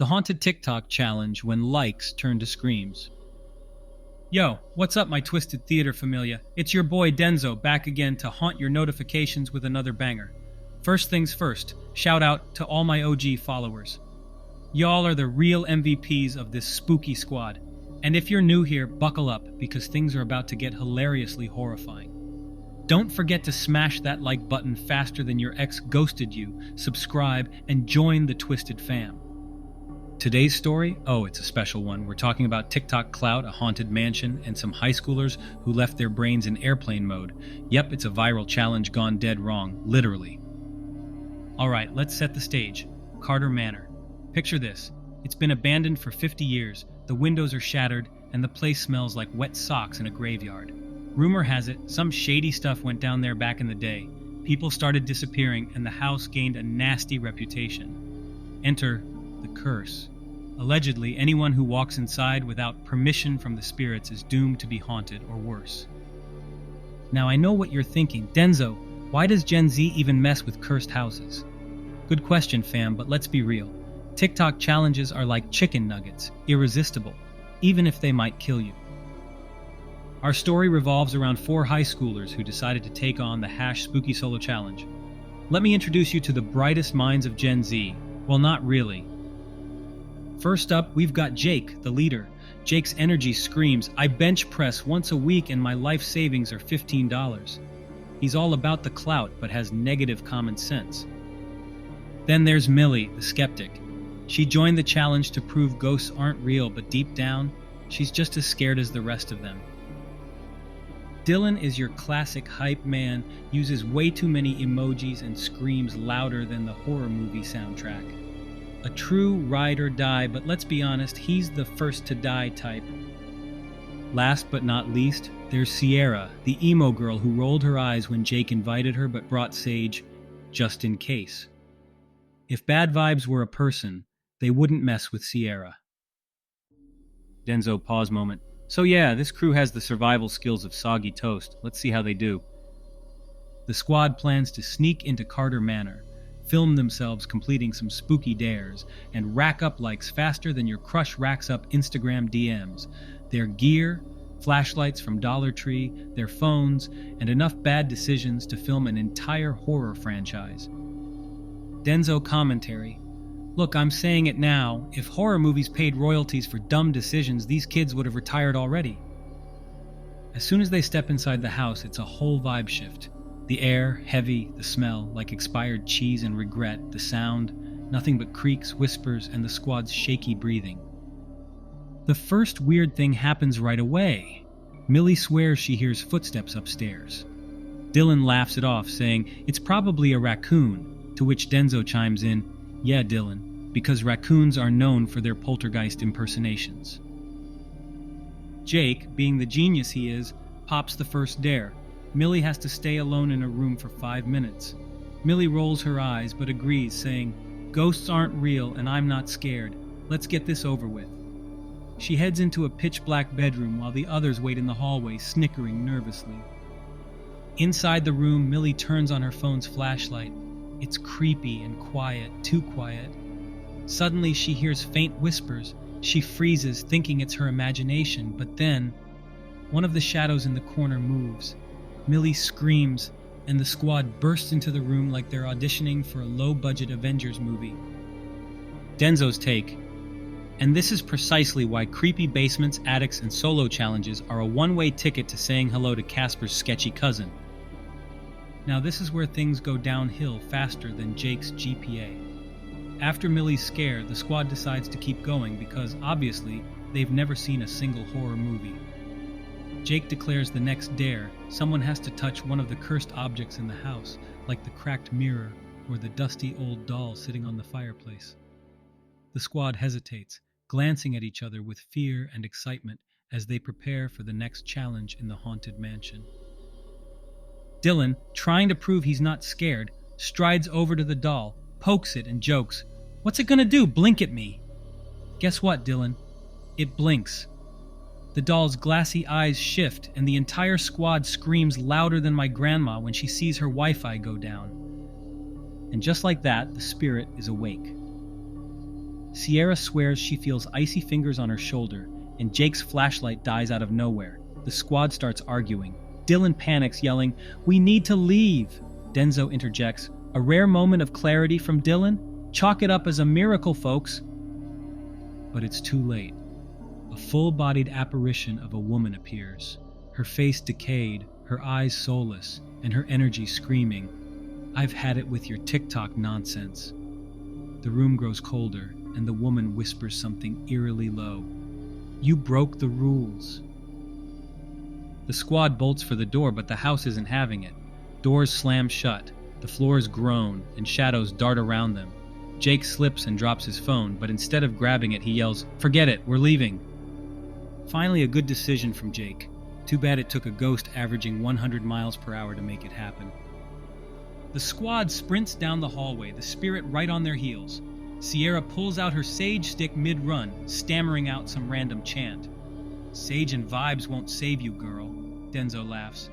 The haunted TikTok challenge when likes turn to screams. Yo, what's up, my Twisted Theater familia? It's your boy Denzo back again to haunt your notifications with another banger. First things first, shout out to all my OG followers. Y'all are the real MVPs of this spooky squad. And if you're new here, buckle up because things are about to get hilariously horrifying. Don't forget to smash that like button faster than your ex ghosted you, subscribe, and join the Twisted fam. Today's story? Oh, it's a special one. We're talking about TikTok Clout, a haunted mansion, and some high schoolers who left their brains in airplane mode. Yep, it's a viral challenge gone dead wrong, literally. Alright, let's set the stage. Carter Manor. Picture this. It's been abandoned for 50 years, the windows are shattered, and the place smells like wet socks in a graveyard. Rumor has it, some shady stuff went down there back in the day. People started disappearing, and the house gained a nasty reputation. Enter the curse. Allegedly, anyone who walks inside without permission from the spirits is doomed to be haunted or worse. Now I know what you're thinking, Denzo, why does Gen Z even mess with cursed houses? Good question, fam, but let's be real. TikTok challenges are like chicken nuggets, irresistible, even if they might kill you. Our story revolves around 4 high schoolers who decided to take on the #Spooky Solo Challenge. Let me introduce you to the brightest minds of Gen Z. Well, not really. First up, we've got Jake, the leader. Jake's energy screams, I bench press once a week and my life savings are $15. He's all about the clout, but has negative common sense. Then there's Millie, the skeptic. She joined the challenge to prove ghosts aren't real, but deep down, she's just as scared as the rest of them. Dylan is your classic hype man, uses way too many emojis and screams louder than the horror movie soundtrack. A true ride or die, but let's be honest, he's the first to die type. Last but not least, there's Sierra, the emo girl who rolled her eyes when Jake invited her but brought sage just in case. If bad vibes were a person, they wouldn't mess with Sierra. Denzo, pause moment. So yeah, this crew has the survival skills of soggy toast. Let's see how they do. The squad plans to sneak into Carter Manor, film themselves completing some spooky dares, and rack up likes faster than your crush racks up Instagram DMs. Their gear, flashlights from Dollar Tree, their phones, and enough bad decisions to film an entire horror franchise. Denzo commentary. Look, I'm saying it now, if horror movies paid royalties for dumb decisions, these kids would have retired already. As soon as they step inside the house, it's a whole vibe shift. The air, heavy, the smell, like expired cheese and regret, the sound, nothing but creaks, whispers, and the squad's shaky breathing. The first weird thing happens right away. Millie swears she hears footsteps upstairs. Dylan laughs it off, saying, it's probably a raccoon, to which Denzo chimes in, yeah, Dylan, because raccoons are known for their poltergeist impersonations. Jake, being the genius he is, pops the first dare. Millie has to stay alone in a room for 5 minutes. Millie rolls her eyes but agrees, saying, ghosts aren't real and I'm not scared. Let's get this over with. She heads into a pitch-black bedroom while the others wait in the hallway, snickering nervously. Inside the room, Millie turns on her phone's flashlight. It's creepy and quiet, too quiet. Suddenly she hears faint whispers. She freezes, thinking it's her imagination, but then one of the shadows in the corner moves. Millie screams, and the squad bursts into the room like they're auditioning for a low-budget Avengers movie. Denzo's take. And this is precisely why creepy basements, attics, and solo challenges are a one-way ticket to saying hello to Casper's sketchy cousin. Now this is where things go downhill faster than Jake's GPA. After Millie's scare, the squad decides to keep going because, obviously, they've never seen a single horror movie. Jake declares the next dare, someone has to touch one of the cursed objects in the house, like the cracked mirror or the dusty old doll sitting on the fireplace. The squad hesitates, glancing at each other with fear and excitement as they prepare for the next challenge in the haunted mansion. Dylan, trying to prove he's not scared, strides over to the doll, pokes it and jokes, "What's it gonna do, blink at me?" Guess what, Dylan? It blinks. The doll's glassy eyes shift, and the entire squad screams louder than my grandma when she sees her Wi-Fi go down. And just like that, the spirit is awake. Sierra swears she feels icy fingers on her shoulder, and Jake's flashlight dies out of nowhere. The squad starts arguing. Dylan panics, yelling, "We need to leave!" Denzo interjects, "A rare moment of clarity from Dylan? Chalk it up as a miracle, folks." But it's too late. A full-bodied apparition of a woman appears, her face decayed, her eyes soulless, and her energy screaming, "I've had it with your TikTok nonsense." The room grows colder, and the woman whispers something eerily low. "You broke the rules." The squad bolts for the door, but the house isn't having it. Doors slam shut, the floors groan, and shadows dart around them. Jake slips and drops his phone, but instead of grabbing it, he yells, "Forget it, we're leaving." Finally, a good decision from Jake. Too bad it took a ghost averaging 100 miles per hour to make it happen. The squad sprints down the hallway, the spirit right on their heels. Sierra pulls out her sage stick mid-run, stammering out some random chant. "Sage and vibes won't save you, girl," Denzo laughs.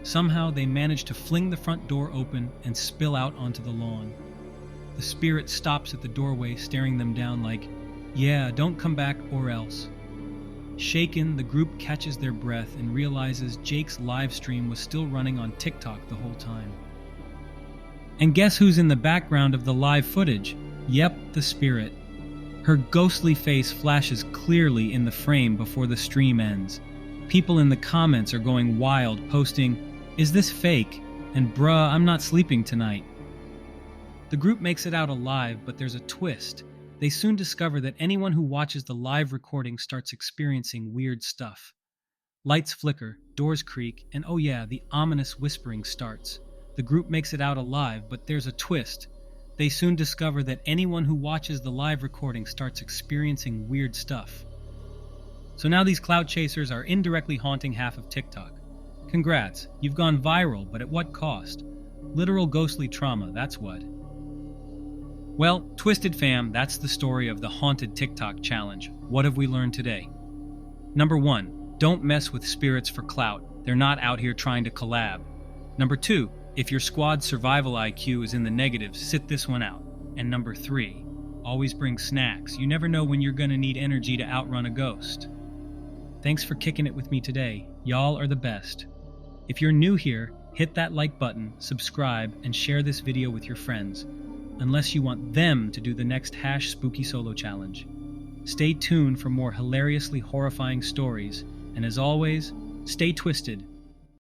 Somehow they manage to fling the front door open and spill out onto the lawn. The spirit stops at the doorway, staring them down like, "Yeah, don't come back or else." Shaken, the group catches their breath and realizes Jake's live stream was still running on TikTok the whole time. And guess who's in the background of the live footage? Yep, the spirit. Her ghostly face flashes clearly in the frame before the stream ends. People in the comments are going wild, posting, "Is this fake?" and "Bruh, I'm not sleeping tonight." The group makes it out alive, but there's a twist. They soon discover that anyone who watches the live recording starts experiencing weird stuff. Lights flicker, doors creak, and oh yeah, the ominous whispering starts. The group makes it out alive, but there's a twist. They soon discover that anyone who watches the live recording starts experiencing weird stuff. So now these clout chasers are indirectly haunting half of TikTok. Congrats, you've gone viral, but at what cost? Literal ghostly trauma, that's what. Well, Twisted Fam, that's the story of the Haunted TikTok Challenge. What have we learned today? Number 1, don't mess with spirits for clout. They're not out here trying to collab. Number 2, if your squad's survival IQ is in the negatives, sit this one out. And number 3, always bring snacks. You never know when you're gonna need energy to outrun a ghost. Thanks for kicking it with me today. Y'all are the best. If you're new here, hit that like button, subscribe, and share this video with your friends, unless you want them to do the next #spooky solo challenge. Stay tuned for more hilariously horrifying stories, and as always, stay twisted.